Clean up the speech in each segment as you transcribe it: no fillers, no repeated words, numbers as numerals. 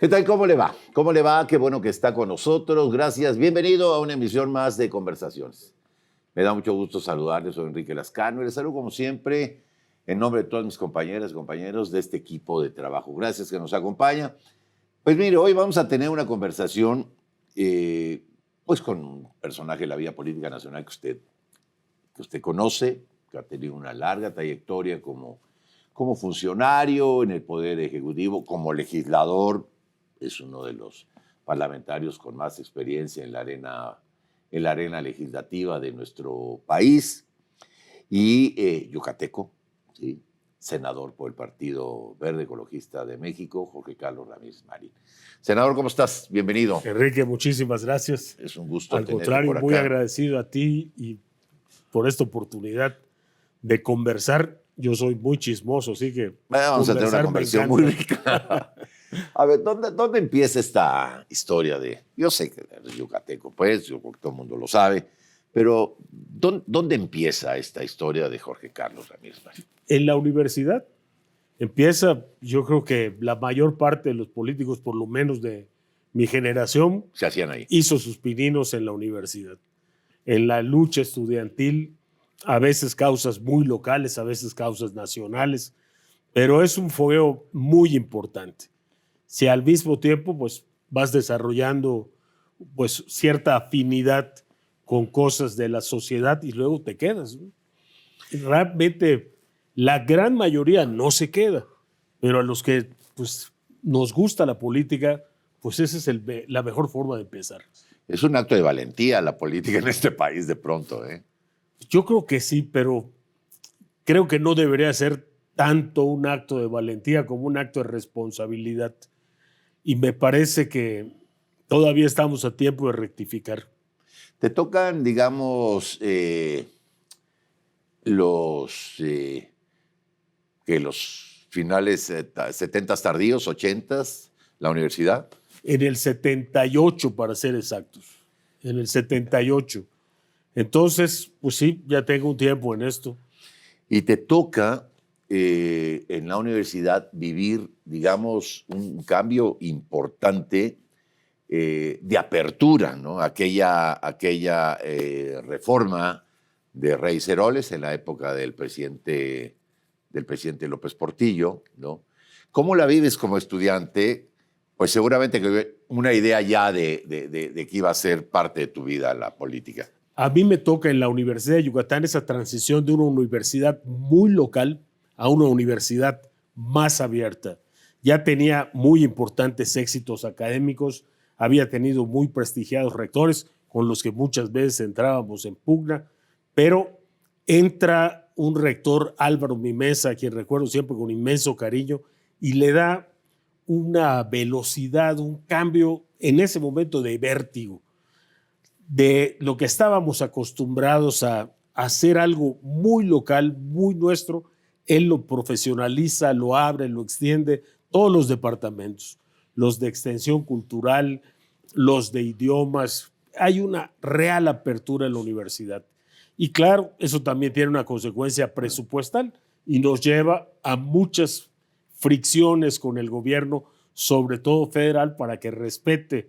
¿Qué tal? ¿Cómo le va? ¿Cómo le va? Qué bueno que está con nosotros. Gracias. Bienvenido a una emisión más de Conversaciones. Me da mucho gusto saludarles. Soy Enrique Lascano y les saludo como siempre en nombre de todas mis compañeras y compañeros de este equipo de trabajo. Gracias que nos acompaña. Pues mire, hoy vamos a tener una conversación pues con un personaje de la vida política nacional que usted conoce, que ha tenido una larga trayectoria como funcionario en el Poder Ejecutivo, como legislador. Es uno de los parlamentarios con más experiencia en la arena legislativa de nuestro país y yucateco, ¿sí? Senador por el Partido Verde Ecologista de México, Jorge Carlos Ramírez Marín. Senador, ¿cómo estás? Bienvenido. Enrique, muchísimas gracias. Es un gusto Al tenerte contrario, por acá. muy agradecido a ti y por esta oportunidad de conversar. Yo soy muy chismoso, así que Vamos a tener una conversación muy rica. A ver, ¿dónde empieza esta historia de...? Yo sé que eres yucateco, pues, yo creo que todo el mundo lo sabe, pero ¿dónde empieza esta historia de Jorge Carlos Ramírez Marín? En la universidad empieza, yo creo que la mayor parte de los políticos, por lo menos de mi generación, Se hacían ahí. hizo sus pininos en la universidad. En la lucha estudiantil, a veces causas muy locales, a veces causas nacionales, pero es un fogueo muy importante. Si al mismo tiempo pues, vas desarrollando pues, cierta afinidad con cosas de la sociedad y luego te quedas, ¿no? Realmente la gran mayoría no se queda, pero a los que pues, nos gusta la política, pues esa es la mejor forma de empezar. Es un acto de valentía la política en este país de pronto, ¿eh? Yo creo que sí, pero creo que no debería ser tanto un acto de valentía como un acto de responsabilidad. Y me parece que todavía estamos a tiempo de rectificar. Te tocan, digamos, los finales 70s tardíos, 80s, la universidad. En el 78, para ser exactos. En el 78. Entonces, pues sí, ya tengo un tiempo en esto. Y te toca en la universidad vivir, digamos, un cambio importante de apertura, ¿no? Aquella reforma de Reyes Heroles en la época del presidente López Portillo, ¿no? ¿Cómo la vives como estudiante? Pues seguramente que una idea ya de que iba a ser parte de tu vida la política. A mí me toca en la Universidad de Yucatán esa transición de una universidad muy local a una universidad más abierta. Ya tenía muy importantes éxitos académicos, había tenido muy prestigiados rectores con los que muchas veces entrábamos en pugna, pero entra un rector, Álvaro Mimesa, a quien recuerdo siempre con inmenso cariño, y le da una velocidad, un cambio en ese momento de vértigo, de lo que estábamos acostumbrados a hacer algo muy local, muy nuestro. Él lo profesionaliza, lo abre, lo extiende, todos los departamentos, los de extensión cultural, los de idiomas. Hay una real apertura en la universidad. Y claro, eso también tiene una consecuencia presupuestal y nos lleva a muchas fricciones con el gobierno, sobre todo federal, para que respete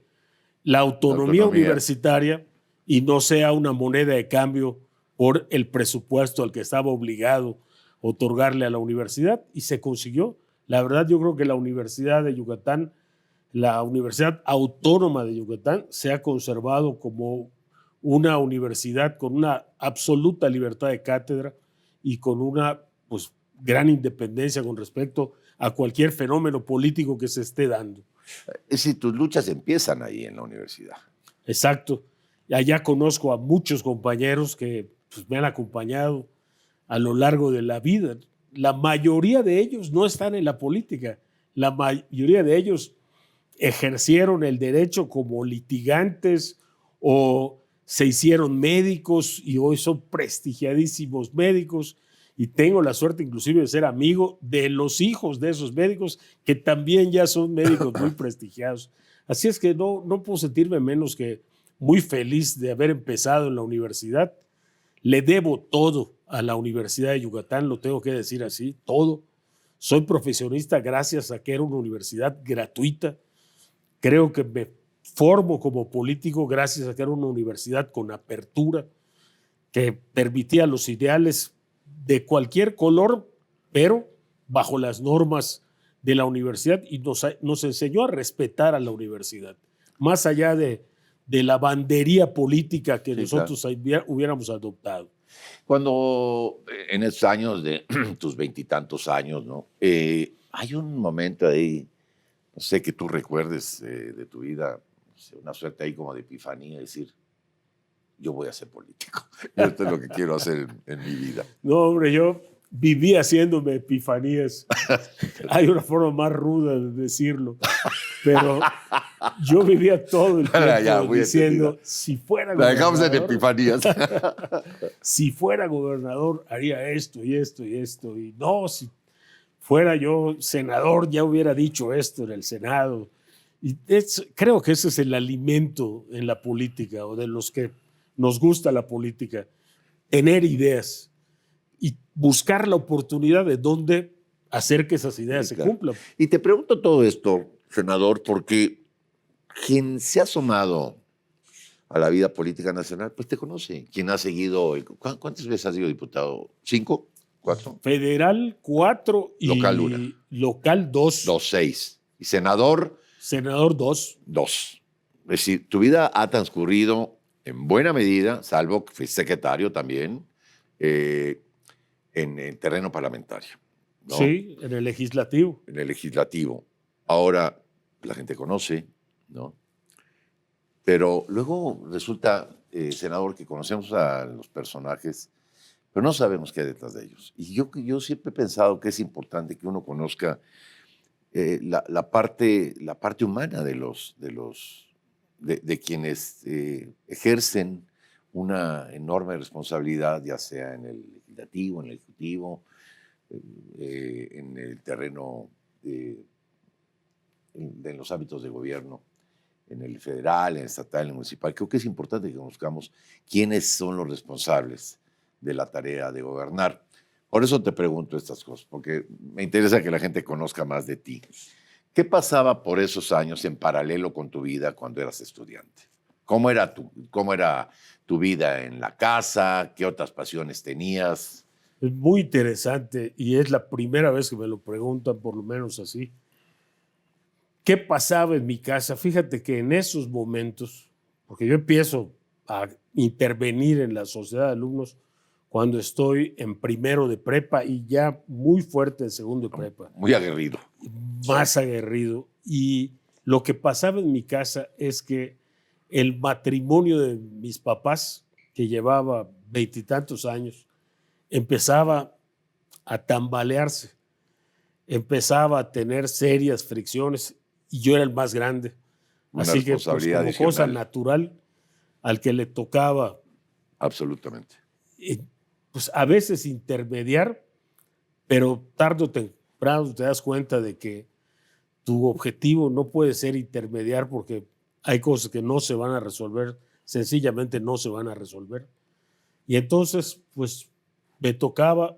la autonomía universitaria y no sea una moneda de cambio por el presupuesto al que estaba obligado a otorgarle a la universidad, y se consiguió. La verdad, yo creo que la Universidad de Yucatán, la Universidad Autónoma de Yucatán, se ha conservado como una universidad con una absoluta libertad de cátedra y con una pues, gran independencia con respecto a cualquier fenómeno político que se esté dando. Es decir, tus luchas empiezan ahí en la universidad. Exacto. Allá conozco a muchos compañeros que pues, me han acompañado a lo largo de la vida. La mayoría de ellos no están en la política. La mayoría de ellos ejercieron el derecho como litigantes o se hicieron médicos y hoy son prestigiadísimos médicos. Y tengo la suerte inclusive de ser amigo de los hijos de esos médicos que también ya son médicos muy prestigiados. Así es que no puedo sentirme menos que muy feliz de haber empezado en la universidad. Le debo todo a la Universidad de Yucatán, lo tengo que decir así, todo. Soy profesionista gracias a que era una universidad gratuita. creo que me formo como político gracias a que era una universidad con apertura, que permitía los ideales de cualquier color, pero bajo las normas de la universidad, y nos enseñó a respetar a la universidad, más allá de la bandería política que Sí, nosotros claro. hubiéramos adoptado. Cuando en esos años de tus veintitantos años, ¿no? Hay un momento ahí, no sé, que tú recuerdes de tu vida, no sé, una suerte ahí como de epifanía, decir, yo voy a ser político. Yo esto es lo que quiero hacer en mi vida. No, hombre, yo viví haciéndome epifanías. Hay una forma más ruda de decirlo, pero yo vivía todo el Ya, tiempo muy diciendo, entendida. si fuera La dejamos en gobernador, epifanías. si fuera gobernador haría esto y esto y esto, y no, si fuera yo senador ya hubiera dicho esto en el Senado. Y creo que ese es el alimento en la política, o de los que nos gusta la política, tener ideas y buscar la oportunidad de dónde hacer que esas ideas Sí, se claro. cumplan. Y te pregunto todo esto, senador, porque quien se ha asomado a la vida política nacional, pues te conoce. Quien ha seguido, ¿cuántas veces has sido diputado? ¿5? ¿4? Federal 4 Local 1. y local 2. 2, 6. Y senador, Senador 2. 2. Es decir, tu vida ha transcurrido en buena medida, salvo que fuiste secretario también, en el terreno parlamentario, ¿no? Sí, en el legislativo. En el legislativo. Ahora la gente conoce, ¿no? Pero luego resulta, senador, que conocemos a los personajes, pero no sabemos qué hay detrás de ellos. Y yo siempre he pensado que es importante que uno conozca la parte humana de quienes ejercen una enorme responsabilidad, ya sea en el legislativo, en el ejecutivo, en el terreno de los ámbitos de gobierno, en el federal, en el estatal, en el municipal. Creo que es importante que conozcamos quiénes son los responsables de la tarea de gobernar. Por eso te pregunto estas cosas, porque me interesa que la gente conozca más de ti. ¿Qué pasaba por esos años en paralelo con tu vida cuando eras estudiante? ¿Cómo era tu vida en la casa? ¿Qué otras pasiones tenías? Es muy interesante y es la primera vez que me lo preguntan, por lo menos así. ¿Qué pasaba en mi casa? Fíjate que en esos momentos, porque yo empiezo a intervenir en la sociedad de alumnos cuando estoy en primero de prepa y ya muy fuerte en segundo de prepa. Muy aguerrido. Más aguerrido. Y lo que pasaba en mi casa es que el matrimonio de mis papás, que llevaba veintitantos años, empezaba a tambalearse, empezaba a tener serias fricciones y yo era el más grande. Una Así que, pues, responsabilidad como cosa adicional. natural, al que le tocaba, Absolutamente. pues a veces intermediar, pero tarde o temprano te das cuenta de que tu objetivo no puede ser intermediar porque hay cosas que no se van a resolver, sencillamente no se van a resolver. Y entonces, pues, me tocaba,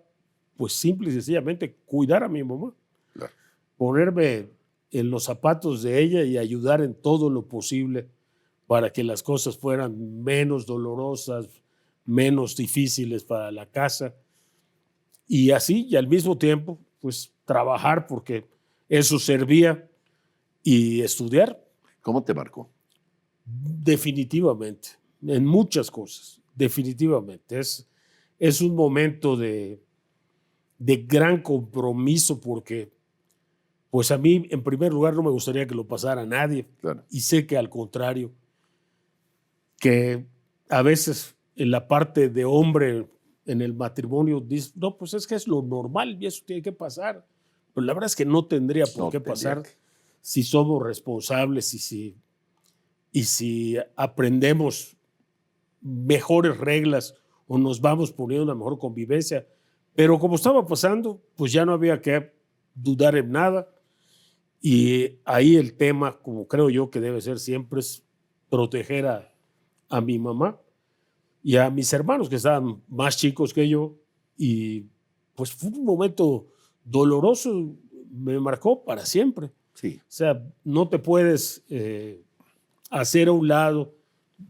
pues, simple y sencillamente cuidar a mi mamá, Claro. ponerme en los zapatos de ella y ayudar en todo lo posible para que las cosas fueran menos dolorosas, menos difíciles para la casa. Y así, y al mismo tiempo, pues, trabajar porque eso servía y estudiar. ¿Cómo te marcó? Definitivamente, en muchas cosas, definitivamente. Es un momento de gran compromiso porque, pues a mí, en primer lugar, no me gustaría que lo pasara a nadie. Claro. Y sé que al contrario, que a veces en la parte de hombre en el matrimonio dice, no, pues es que es lo normal y eso tiene que pasar. Pero la verdad es que no tendría por qué pasar si somos responsables y si aprendemos mejores reglas o nos vamos poniendo una mejor convivencia. Pero como estaba pasando, pues ya no había que dudar en nada. Y ahí el tema, como creo yo que debe ser siempre, es proteger a mi mamá y a mis hermanos que estaban más chicos que yo. Y pues fue un momento doloroso, me marcó para siempre. Sí. O sea, no te puedes hacer a un lado.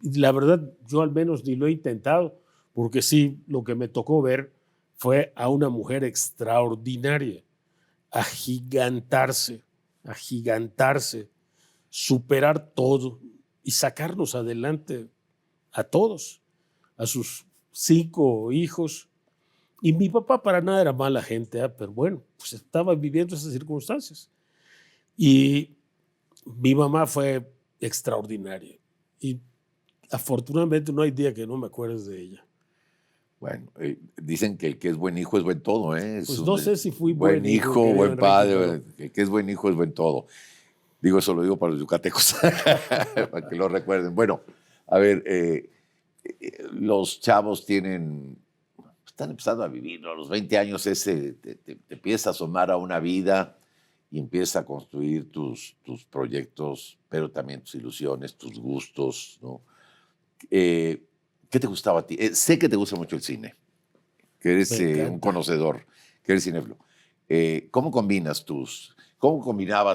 La verdad, yo al menos ni lo he intentado, porque sí, lo que me tocó ver fue a una mujer extraordinaria, agigantarse, superar todo y sacarnos adelante a todos, a sus 5 hijos. Y mi papá para nada era mala gente, pero bueno, pues estaba viviendo esas circunstancias. Y mi mamá fue extraordinaria. Y afortunadamente no hay día que no me acuerdes de ella. Bueno, dicen que el que es buen hijo es buen todo, ¿eh? Pues no sé si fui buen hijo, querido buen Enrique, padre. pero El que es buen hijo es buen todo. Digo, eso lo digo para los yucatecos, para que lo recuerden. Bueno, a ver, los chavos están empezando a vivir, ¿no? A los 20 años te empieza a asomar a una vida y empieza a construir tus proyectos, pero también tus ilusiones, tus gustos, ¿no? ¿Qué te gustaba a ti? Sé que te gusta mucho el cine, que eres me encanta. un conocedor, que eres cinéfilo. ¿Cómo combinabas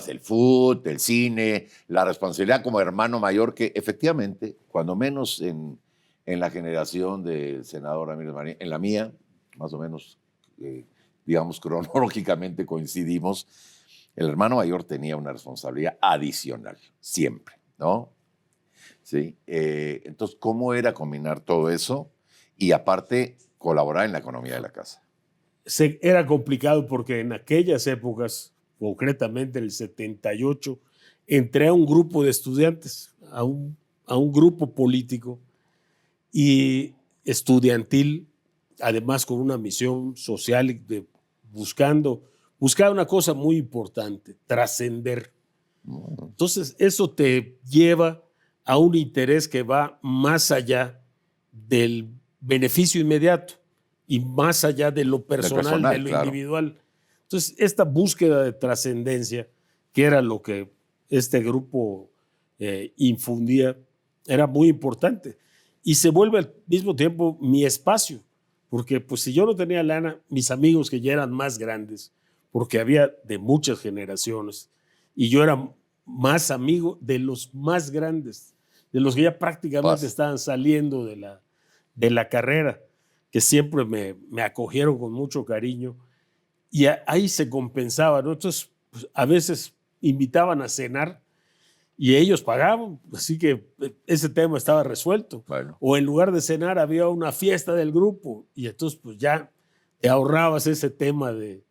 el fútbol, el cine, la responsabilidad como hermano mayor que efectivamente, cuando menos en la generación del senador Ramírez Marín, en la mía, más o menos, digamos, cronológicamente coincidimos, el hermano mayor tenía una responsabilidad adicional, siempre, ¿no? Sí. Entonces, ¿cómo era combinar todo eso y aparte colaborar en la economía de la casa? Era complicado porque en aquellas épocas, concretamente en el 78, entré a un grupo de estudiantes, a un grupo político y estudiantil, además con una misión social de buscar una cosa muy importante, trascender. Entonces, eso te lleva a un interés que va más allá del beneficio inmediato y más allá de lo personal, de lo claro. individual. Entonces, esta búsqueda de trascendencia, que era lo que este grupo infundía, era muy importante. Y se vuelve al mismo tiempo mi espacio, porque pues si yo no tenía lana, mis amigos que ya eran más grandes, porque había de muchas generaciones, y yo era más amigo de los más grandes, de los que ya prácticamente estaban saliendo de la carrera, que siempre me acogieron con mucho cariño, y ahí se compensaba, ¿no? Entonces, pues, a veces invitaban a cenar y ellos pagaban, así que ese tema estaba resuelto. Bueno. O en lugar de cenar había una fiesta del grupo y entonces pues ya te ahorrabas ese tema de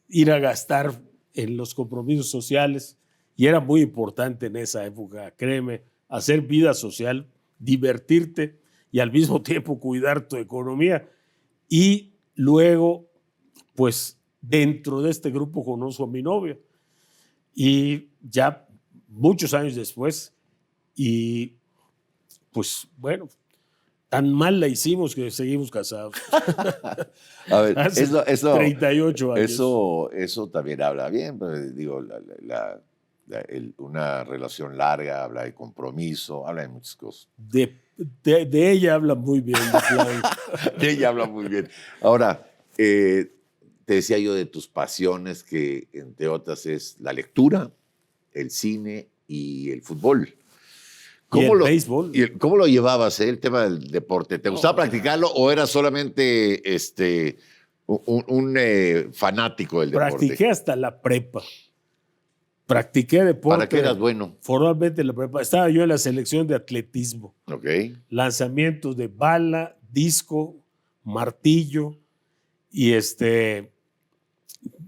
ir a gastar en los compromisos sociales, y era muy importante en esa época, créeme, hacer vida social, divertirte y al mismo tiempo cuidar tu economía. Y luego, pues dentro de este grupo conozco a mi novia y ya muchos años después, y pues bueno, tan mal la hicimos que seguimos casados. A ver, Hace 38 años. Eso también habla bien, pero digo, una relación larga habla de compromiso, habla de muchas cosas. De ella habla muy bien. De ella habla muy bien. Ahora, te decía yo de tus pasiones, que entre otras es la lectura, el cine y el fútbol. Y el béisbol. ¿Cómo lo llevabas, el tema del deporte? ¿Te gustaba practicarlo o eras solamente un fanático del deporte? Practiqué hasta la prepa. Practiqué deporte. ¿Para qué eras bueno? Formalmente en la prepa. Estaba yo en la selección de atletismo. Ok. Lanzamientos de bala, disco, martillo. Y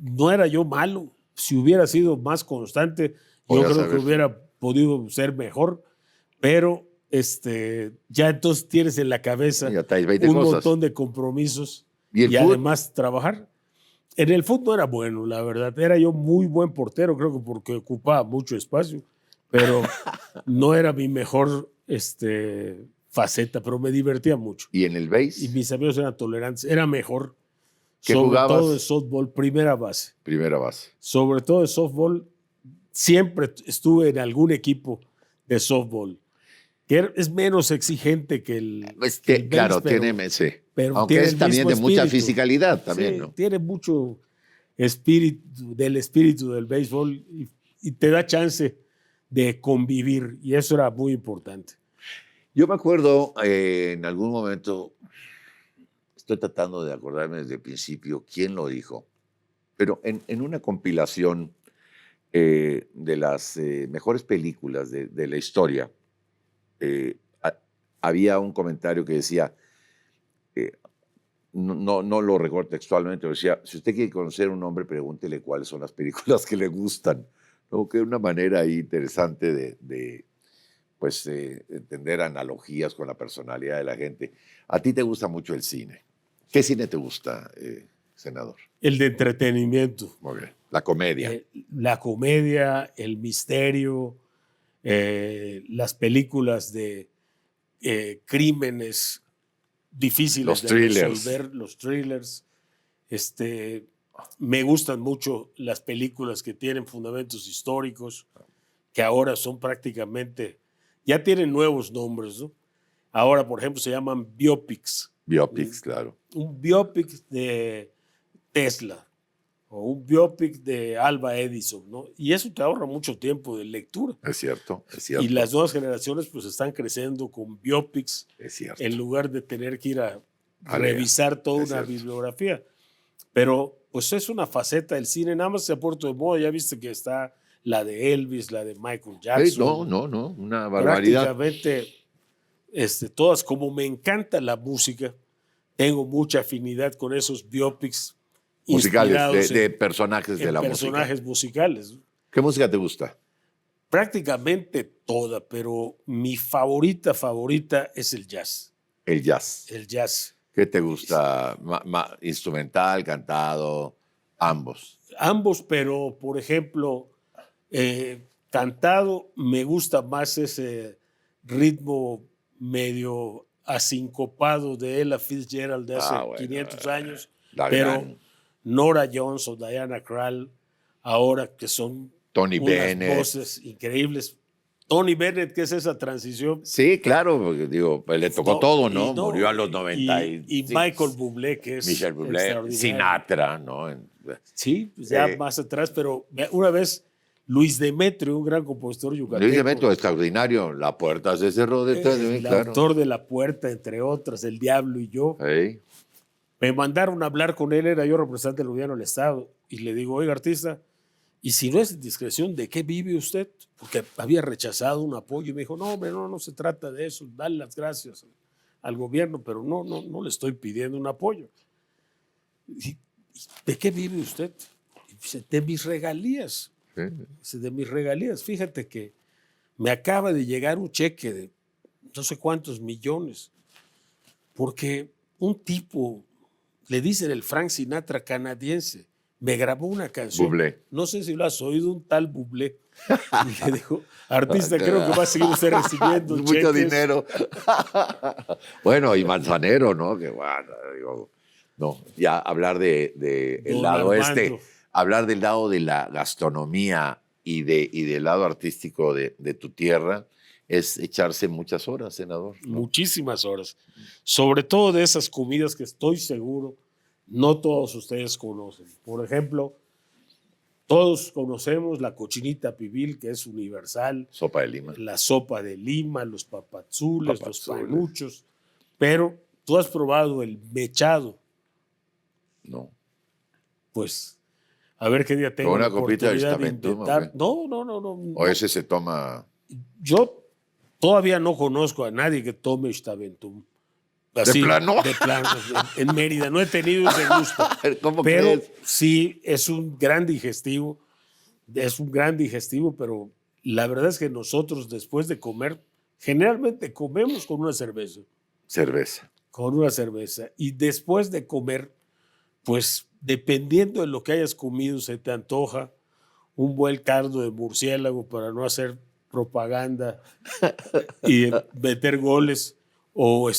no era yo malo. Si hubiera sido más constante, yo creo que hubiera podido ser mejor. Pero ya entonces tienes en la cabeza montón de compromisos y además trabajar. En el fútbol era bueno, la verdad. Era yo muy buen portero, creo que porque ocupaba mucho espacio, pero no era mi mejor faceta, pero me divertía mucho. ¿Y en el béis? Y mis amigos eran tolerantes. Era mejor. ¿Qué sobre jugabas? todo de softball, primera base. Primera base. Sobre todo de softball, siempre estuve en algún equipo de softball, que es menos exigente que el béis, claro, pero, tiene ese. pero aunque tiene es también de espíritu. mucha fisicalidad también, sí, ¿no? Tiene mucho. del espíritu del béisbol y te da chance de convivir, y eso era muy importante. Yo me acuerdo en algún momento, estoy tratando de acordarme desde el principio quién lo dijo, pero en una compilación de las mejores películas de la historia, había un comentario que decía, no lo recuerdo textualmente, pero decía, si usted quiere conocer a un hombre, pregúntele cuáles son las películas que le gustan. ¿No? Que es una manera ahí interesante de entender analogías con la personalidad de la gente. A ti te gusta mucho el cine. ¿Qué cine te gusta, senador? El de entretenimiento. Muy bien. La comedia. La comedia, el misterio, las películas de crímenes difíciles Los de thrillers. resolver, los thrillers. Me gustan mucho las películas que tienen fundamentos históricos, que ahora son prácticamente, ya tienen nuevos nombres, ¿no? Ahora, por ejemplo, se llaman biopics. Biopics, claro. Un biopic de Tesla o un biopic de Alba Edison, ¿no? Y eso te ahorra mucho tiempo de lectura. Es cierto, es cierto. Y las nuevas generaciones pues están creciendo con biopics es cierto. en lugar de tener que ir a leer. revisar toda Es una cierto. bibliografía. Pero pues es una faceta del cine, nada más se ha puesto de moda. Ya viste que está la de Elvis, la de Michael Jackson. No, una barbaridad. Prácticamente todas, como me encanta la música, tengo mucha afinidad con esos biopics musicales, de personajes de la música. Personajes musicales. ¿Qué música te gusta? Prácticamente toda, pero mi favorita es el jazz. El jazz. El jazz. ¿Qué te gusta? ¿Instrumental, cantado? Ambos. Ambos, pero por ejemplo, cantado me gusta más ese ritmo medio asincopado de Ella Fitzgerald de hace 500 años, pero Nora Jones o Diana Krall, ahora que son Tony unas Bennett. voces increíbles. Tony Bennett, ¿qué es esa transición? Sí, claro, porque digo, pues le tocó todo, ¿no? Murió a los 90. Y Michael Bublé, que es Michel Bublé, Sinatra, ¿no? Sí, pues ya más atrás, pero una vez Luis Demetrio, un gran compositor yucateco. Luis Demetrio, extraordinario. La puerta se cerró detrás de mí, claro. El autor de La Puerta, entre otras, El Diablo y yo. Hey. Me mandaron a hablar con él, era yo representante del gobierno del Estado, y le digo, oiga, artista, y si no es indiscreción, ¿de qué vive usted? Porque había rechazado un apoyo y me dijo, no, hombre, no se trata de eso, dale las gracias al gobierno, pero no le estoy pidiendo un apoyo. ¿De qué vive usted? Dice, de mis regalías. Dice, de mis regalías. Fíjate que me acaba de llegar un cheque de no sé cuántos millones, porque un tipo, le dicen el Frank Sinatra canadiense, me grabó una canción. Bublé. No sé si lo has oído, un tal Bublé. Y le dijo, artista, creo que va a seguir usted recibiendo mucho cheques. dinero. Bueno, y Manzanero, ¿no? Que bueno, digo, no, ya hablar de el lado Armando. Hablar del lado de la gastronomía y del lado artístico de tu tierra es echarse muchas horas, senador, ¿no? Muchísimas horas. Sobre todo de esas comidas que estoy seguro no todos ustedes conocen. Por ejemplo, todos conocemos la cochinita pibil, que es universal. Sopa de Lima. La sopa de Lima, los papazules, los panuchos. Pero, ¿tú has probado el mechado? No. Pues, a ver qué día tengo una la copita de oportunidad de Staventum, intentar. ¿o No. O ese se toma... Yo todavía no conozco a nadie que tome Staventum. Así, ¿De plano? De plano. En Mérida. No he tenido ese gusto. ¿Cómo pero crees? sí, es un gran digestivo. Es un gran digestivo, pero la verdad es que nosotros después de comer, generalmente comemos con una cerveza. Cerveza. Con una cerveza. Y después de comer, pues dependiendo de lo que hayas comido, se te antoja un buen caldo de murciélago para no hacer propaganda y meter goles. O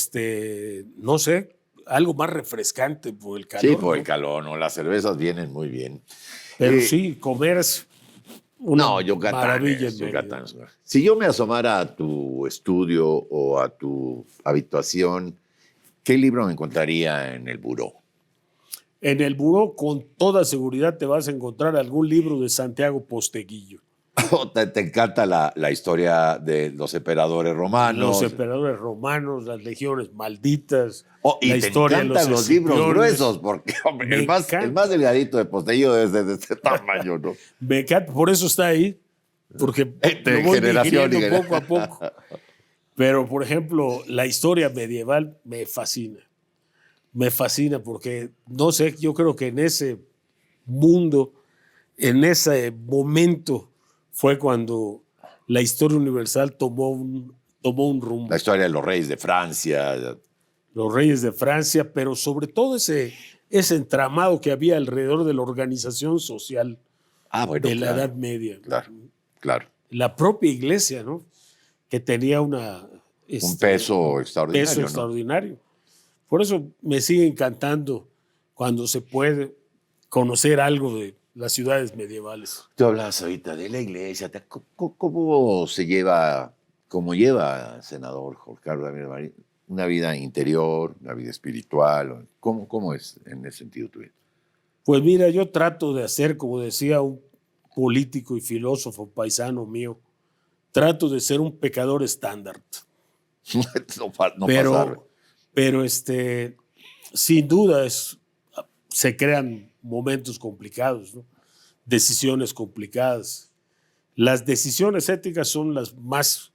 no sé, algo más refrescante por el calor. Sí, por ¿no? el calor, ¿no? Las cervezas vienen muy bien. Pero sí, comer es una maravilla. Yucatán. Si yo me asomara a tu estudio o a tu habitación, ¿qué libro me encontraría en el buró? En el buró, con toda seguridad, te vas a encontrar algún libro de Santiago Posteguillo. Te encanta la historia de los emperadores romanos. Los emperadores romanos, las legiones malditas, Y la te historia de encantan los libros escipiones. gruesos, porque hombre, el más delgadito de Posteguillo es de este tamaño, ¿no? Me encanta, por eso está ahí, porque De lo voy generación digiriendo poco a poco. Pero, por ejemplo, la historia medieval me fascina. Me fascina porque, no sé, yo creo que en ese mundo, en ese momento, fue cuando la historia universal tomó un rumbo. La historia de los reyes de Francia. Los reyes de Francia, pero sobre todo ese entramado que había alrededor de la organización social Bueno, de la claro, Edad Media. Claro. La propia iglesia, ¿no? Que tenía un peso extraordinario. Peso extraordinario. Por eso me sigue encantando cuando se puede conocer algo de las ciudades medievales. Tú hablabas ahorita de la iglesia. ¿Cómo lleva, senador Jorge Carlos Ramírez Marín, una vida interior, una vida espiritual? ¿Cómo es en ese sentido tu vida? Pues mira, yo trato de hacer, como decía un político y filósofo paisano mío, trato de ser un pecador estándar. Pero sin duda se crean momentos complicados, ¿no? Decisiones complicadas. Las decisiones éticas son las más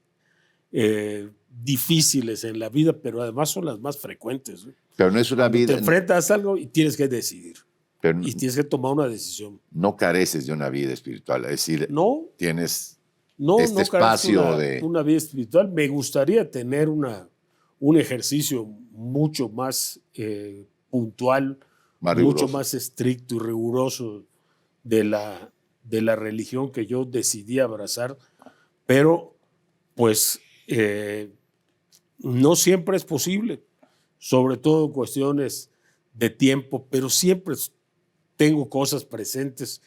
difíciles en la vida, pero además son las más frecuentes, ¿no? Pero no es una vida. Te enfrentas a algo y tienes que decidir. Y tienes que tomar una decisión. No careces de una vida espiritual, es decir, no, tienes no espacio de una vida espiritual. Me gustaría tener un ejercicio mucho más puntual, mucho más estricto y riguroso de la religión que yo decidí abrazar, pero pues no siempre es posible, sobre todo en cuestiones de tiempo, pero siempre tengo cosas presentes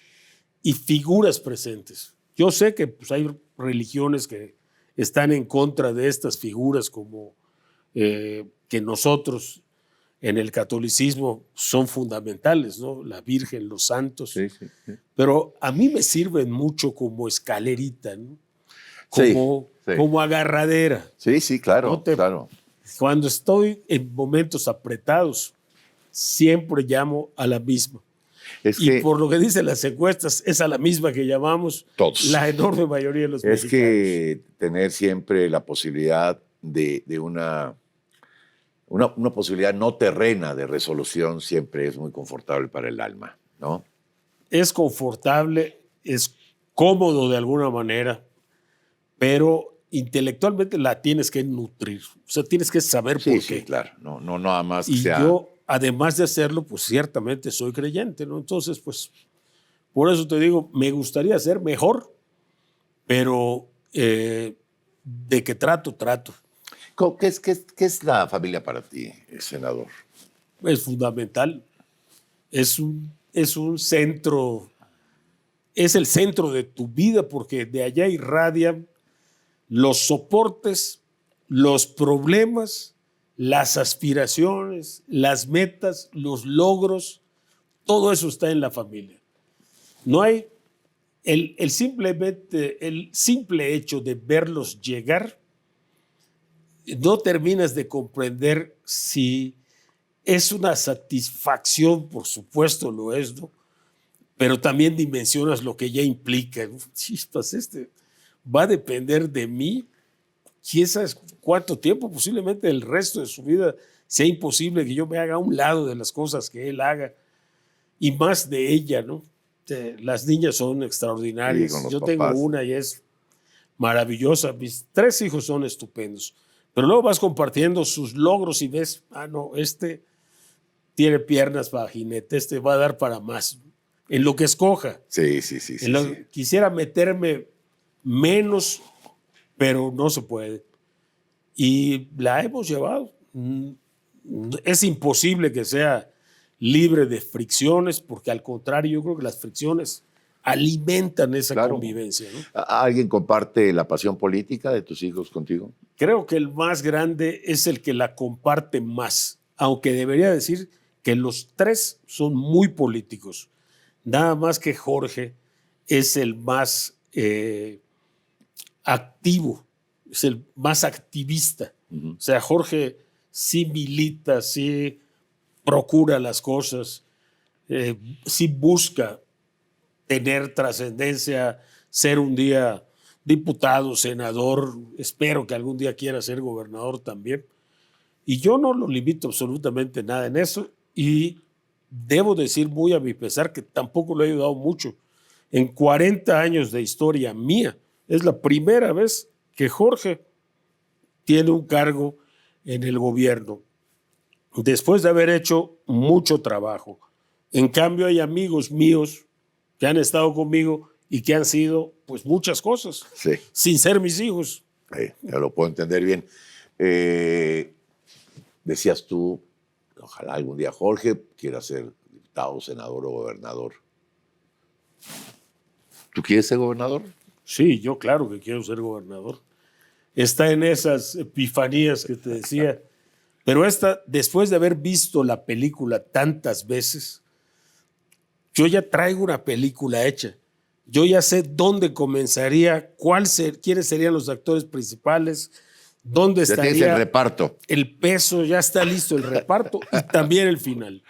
y figuras presentes. Yo sé que pues, hay religiones que están en contra de estas figuras, como que nosotros en el catolicismo son fundamentales, ¿no? La Virgen, los santos. Sí. Pero a mí me sirven mucho como escalerita, ¿no? Como agarradera. Sí, claro, claro. Cuando estoy en momentos apretados, siempre llamo a la misma. Por lo que dicen las encuestas, es a la misma que llamamos todos. La enorme mayoría de los mexicanos. Es que tener siempre la posibilidad de una posibilidad no terrena de resolución siempre es muy confortable para el alma, ¿no? Es confortable, es cómodo de alguna manera, pero intelectualmente la tienes que nutrir. O sea, tienes que saber por qué. Sí, claro. No nada más y yo, además de hacerlo, pues ciertamente soy creyente, ¿no? Entonces, pues, por eso te digo, me gustaría ser mejor, pero de que trato. ¿Qué es la familia para ti, senador? Es fundamental. Es un centro, es el centro de tu vida, porque de allá irradian los soportes, los problemas, las aspiraciones, las metas, los logros, todo eso está en la familia. No hay el simple hecho de verlos llegar, no terminas de comprender si es una satisfacción, por supuesto lo es, ¿no? Pero también dimensionas lo que ya implica. Chispas, va a depender de mí, quién sabe cuánto tiempo, posiblemente el resto de su vida sea imposible que yo me haga a un lado de las cosas que él haga, y más de ella, ¿no? Las niñas son extraordinarias. Sí, yo tengo una y es maravillosa. Mis 3 hijos son estupendos. Pero luego vas compartiendo sus logros y ves, no, tiene piernas para jinete, va a dar para más. En lo que escoja. Sí. Quisiera meterme menos, pero no se puede. Y la hemos llevado. Es imposible que sea libre de fricciones, porque al contrario, yo creo que las fricciones alimentan esa convivencia, ¿no? ¿Alguien comparte la pasión política de tus hijos contigo? Creo que el más grande es el que la comparte más, aunque debería decir que los tres son muy políticos. Nada más que Jorge es el más activo, es el más activista. O sea, Jorge sí milita, sí procura las cosas, sí busca tener trascendencia, ser un día diputado, senador, espero que algún día quiera ser gobernador también. Y yo no lo limito absolutamente nada en eso y debo decir muy a mi pesar que tampoco lo he ayudado mucho. En 40 años de historia mía, es la primera vez que Jorge tiene un cargo en el gobierno, después de haber hecho mucho trabajo. En cambio, hay amigos míos que han estado conmigo y que han sido, pues, muchas cosas, Sí. sin ser mis hijos. Ya lo puedo entender bien. Decías tú, ojalá algún día Jorge quiera ser diputado, senador o gobernador. ¿Tú quieres ser gobernador? Sí, yo claro que quiero ser gobernador. Está en esas epifanías que te decía. Pero después de haber visto la película tantas veces, yo ya traigo una película hecha. Yo ya sé dónde comenzaría, quiénes serían los actores principales, dónde Ya estaría tienes el reparto. el peso, ya está listo el reparto y también el final.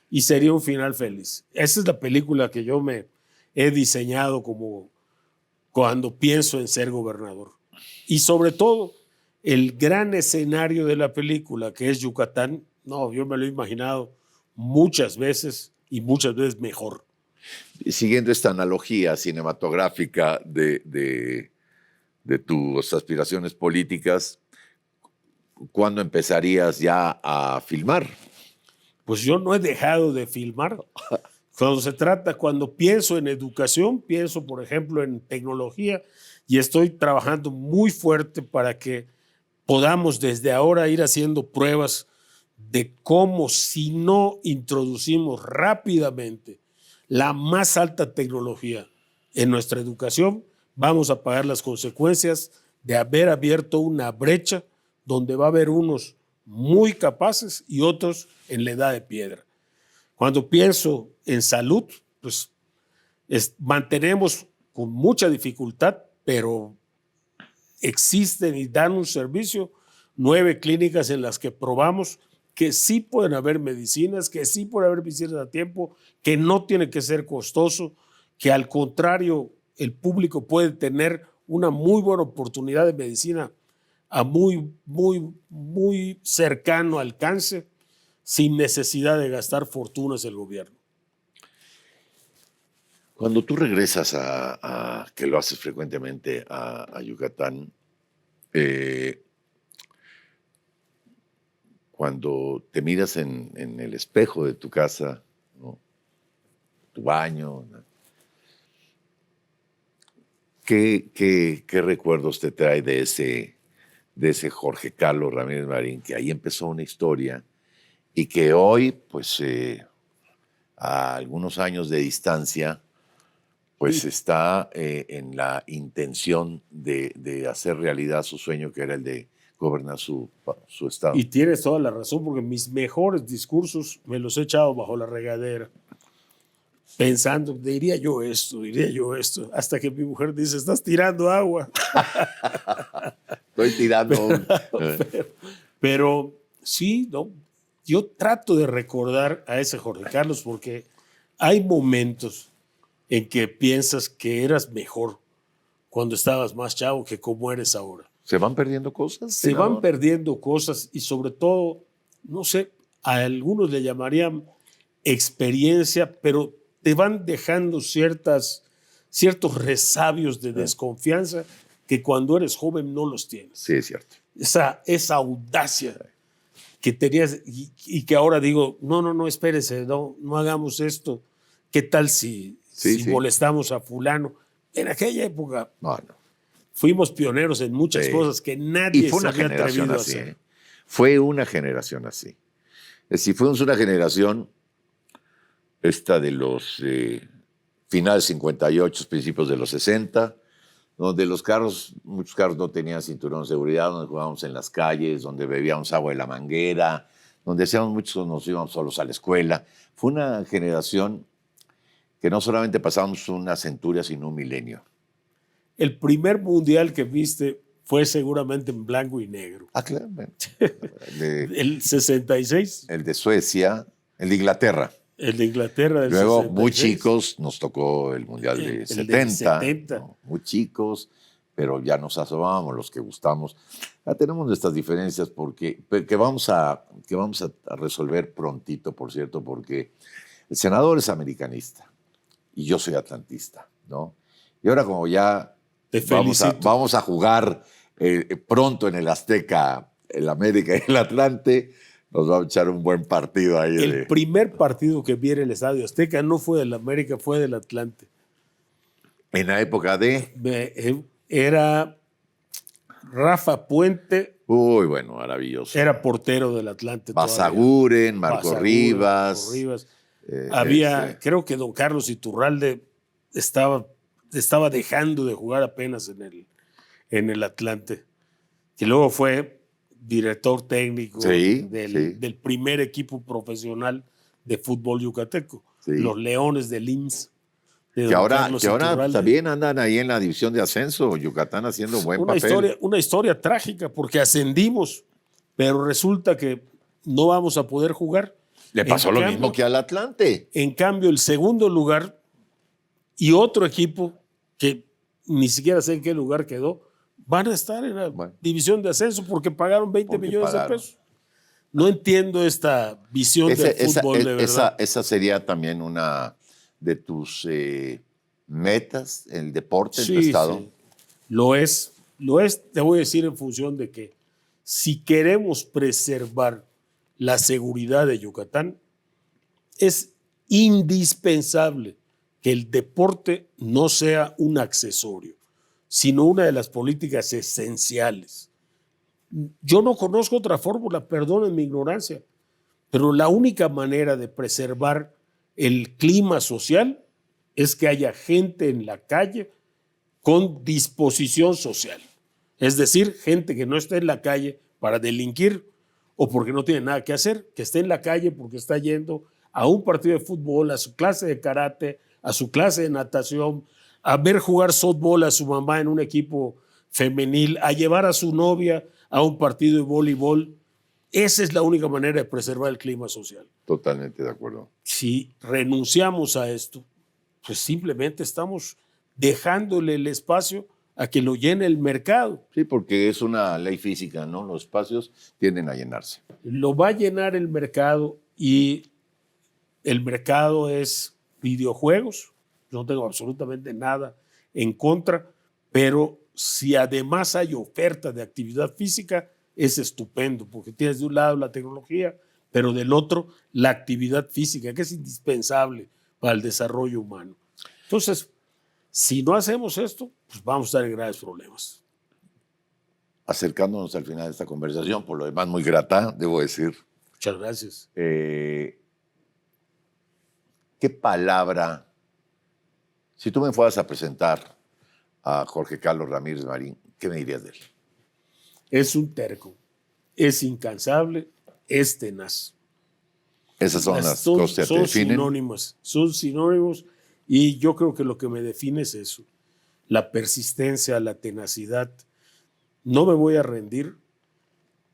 Y sería un final feliz. Esa es la película que yo me he diseñado como cuando pienso en ser gobernador. Y sobre todo, el gran escenario de la película, que es Yucatán, no, yo me lo he imaginado muchas veces y muchas veces mejor. Siguiendo esta analogía cinematográfica de tus aspiraciones políticas, ¿cuándo empezarías ya a filmar? Pues yo no he dejado de filmar. Cuando pienso en educación, pienso, por ejemplo, en tecnología y estoy trabajando muy fuerte para que podamos desde ahora ir haciendo pruebas de cómo, si no introducimos rápidamente la más alta tecnología en nuestra educación, vamos a pagar las consecuencias de haber abierto una brecha donde va a haber unos muy capaces y otros en la edad de piedra. Cuando pienso en salud, pues mantenemos con mucha dificultad, pero existen y dan un servicio 9 clínicas en las que probamos que sí pueden haber medicinas, que sí pueden haber visitas a tiempo, que no tiene que ser costoso, que al contrario el público puede tener una muy buena oportunidad de medicina a muy, muy, muy cercano alcance, sin necesidad de gastar fortunas el gobierno. Cuando tú regresas que lo haces frecuentemente, a Yucatán, cuando te miras en el espejo de tu casa, ¿no? Tu baño, ¿no? ¿Qué recuerdos te trae de ese Jorge Carlos Ramírez Marín, que ahí empezó una historia y que hoy, pues, a algunos años de distancia, pues está en la intención de hacer realidad su sueño, que era el de gobernar su estado? Y tienes toda la razón, porque mis mejores discursos me los he echado bajo la regadera, pensando, diría yo esto, hasta que mi mujer dice, estás tirando agua. Estoy tirando. Pero sí, ¿no? Yo trato de recordar a ese Jorge Carlos porque hay momentos en que piensas que eras mejor cuando estabas más chavo que como eres ahora. ¿Se van perdiendo cosas? Se van perdiendo cosas y sobre todo, no sé, a algunos le llamarían experiencia, pero te van dejando ciertos resabios de desconfianza que cuando eres joven no los tienes. Sí, es cierto. Esa audacia que tenías y que ahora digo, no, espérese, no hagamos esto. ¿Qué tal si molestamos a fulano? En aquella época fuimos pioneros en muchas cosas que nadie se había atrevido a hacer. Fue una generación así. Es decir, fuimos una generación esta de los finales 58, principios de los 60, donde muchos carros no tenían cinturón de seguridad, donde jugábamos en las calles, donde bebíamos agua de la manguera, donde hacíamos muchos, nos íbamos solos a la escuela. Fue una generación que no solamente pasamos una centuria, sino un milenio. El primer mundial que viste fue seguramente en blanco y negro. Ah, claro. Bueno. El 66. El de Suecia, el de Inglaterra. El de Inglaterra del Luego, 66. muy chicos, nos tocó el Mundial de 70. ¿No? Muy chicos, pero ya nos asomábamos los que gustamos. Ya tenemos nuestras diferencias que vamos a resolver prontito, por cierto, porque el senador es americanista y yo soy atlantista, ¿no? Y ahora como ya vamos a jugar pronto en el Azteca, el América y el Atlante, nos va a echar un buen partido ahí. El primer partido que vi en el Estadio Azteca no fue del América, fue del Atlante. En la época de... Era Rafa Puente. Uy, bueno, maravilloso. Era portero del Atlante. Basaguren, Marco Rivas. Había, creo que don Carlos Iturralde estaba dejando de jugar apenas en el Atlante. Que luego fue director técnico del primer equipo profesional de fútbol yucateco, los Leones del IMSS. Que ahora también andan ahí en la división de ascenso, Yucatán haciendo buen papel. Una historia trágica, porque ascendimos, pero resulta que no vamos a poder jugar. Le pasó lo mismo que al Atlante. En cambio, el segundo lugar y otro equipo que ni siquiera sé en qué lugar quedó, van a estar en la división de ascenso porque pagaron 20 millones de pesos. No entiendo esta visión del fútbol de verdad. Esa sería también una de tus metas, el deporte en tu estado. Sí. Lo es, te voy a decir, en función de que si queremos preservar la seguridad de Yucatán, es indispensable que el deporte no sea un accesorio, sino una de las políticas esenciales. Yo no conozco otra fórmula, perdonen mi ignorancia, pero la única manera de preservar el clima social es que haya gente en la calle con disposición social. Es decir, gente que no esté en la calle para delinquir o porque no tiene nada que hacer, que esté en la calle porque está yendo a un partido de fútbol, a su clase de karate, a su clase de natación, a ver jugar softball a su mamá en un equipo femenil, a llevar a su novia a un partido de voleibol. Esa es la única manera de preservar el clima social. Totalmente de acuerdo. Si renunciamos a esto, pues simplemente estamos dejándole el espacio a que lo llene el mercado. Sí, porque es una ley física, ¿no? Los espacios tienden a llenarse. Lo va a llenar el mercado y el mercado es videojuegos. No tengo absolutamente nada en contra, pero si además hay oferta de actividad física, es estupendo, porque tienes de un lado la tecnología, pero del otro la actividad física, que es indispensable para el desarrollo humano. Entonces, si no hacemos esto, pues vamos a estar en graves problemas. Acercándonos al final de esta conversación, por lo demás muy grata, debo decir. Muchas gracias. ¿Qué palabra, si tú me fueras a presentar a Jorge Carlos Ramírez Marín, qué me dirías de él? Es un terco, es incansable, es tenaz. Esas son las cosas que te definen. Son sinónimos y yo creo que lo que me define es eso, la persistencia, la tenacidad. No me voy a rendir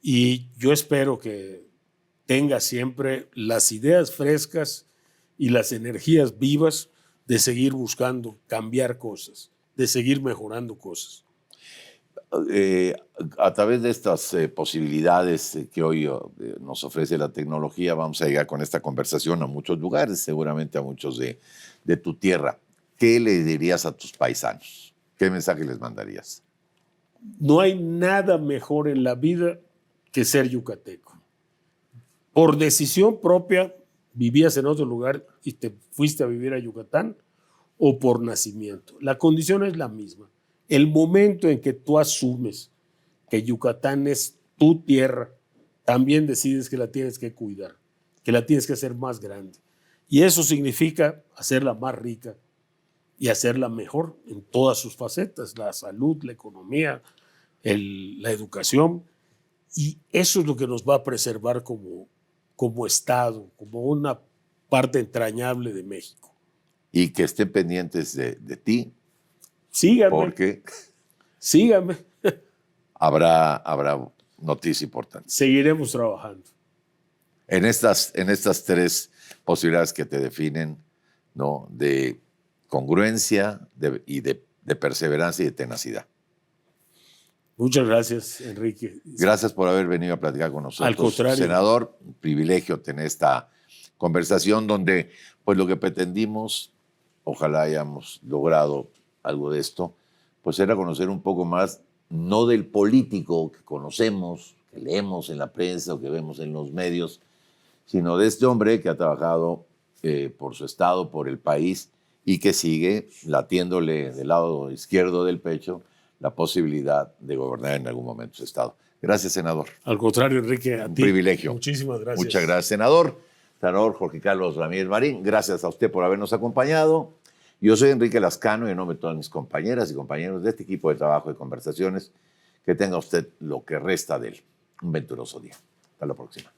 y yo espero que tenga siempre las ideas frescas y las energías vivas de seguir buscando cambiar cosas, de seguir mejorando cosas. A través de estas posibilidades que hoy nos ofrece la tecnología, vamos a llegar con esta conversación a muchos lugares, seguramente a muchos de tu tierra. ¿Qué le dirías a tus paisanos? ¿Qué mensaje les mandarías? No hay nada mejor en la vida que ser yucateco. Por decisión propia, vivías en otro lugar y te fuiste a vivir a Yucatán, o por nacimiento. La condición es la misma. El momento en que tú asumes que Yucatán es tu tierra, también decides que la tienes que cuidar, que la tienes que hacer más grande. Y eso significa hacerla más rica y hacerla mejor en todas sus facetas, la salud, la economía, la educación. Y eso es lo que nos va a preservar como como Estado, como una parte entrañable de México. Y que estén pendientes de ti, Síganme, porque síganme. habrá noticia importante. Seguiremos trabajando. En estas tres posibilidades que te definen, ¿no? De congruencia y de perseverancia y de tenacidad. Muchas gracias, Enrique. Gracias por haber venido a platicar con nosotros. Al contrario. Senador, un privilegio tener esta conversación donde, pues lo que pretendimos, ojalá hayamos logrado algo de esto, pues era conocer un poco más, no del político que conocemos, que leemos en la prensa o que vemos en los medios, sino de este hombre que ha trabajado por su estado, por el país, y que sigue latiéndole del lado izquierdo del pecho la posibilidad de gobernar en algún momento su estado. Gracias, senador. Al contrario, Enrique, a ti. Un privilegio. Muchísimas gracias. Muchas gracias, senador. Senador Jorge Carlos Ramírez Marín, gracias a usted por habernos acompañado. Yo soy Enrique Lascano y en nombre de todas mis compañeras y compañeros de este equipo de trabajo de conversaciones, que tenga usted lo que resta de él. Un venturoso día. Hasta la próxima.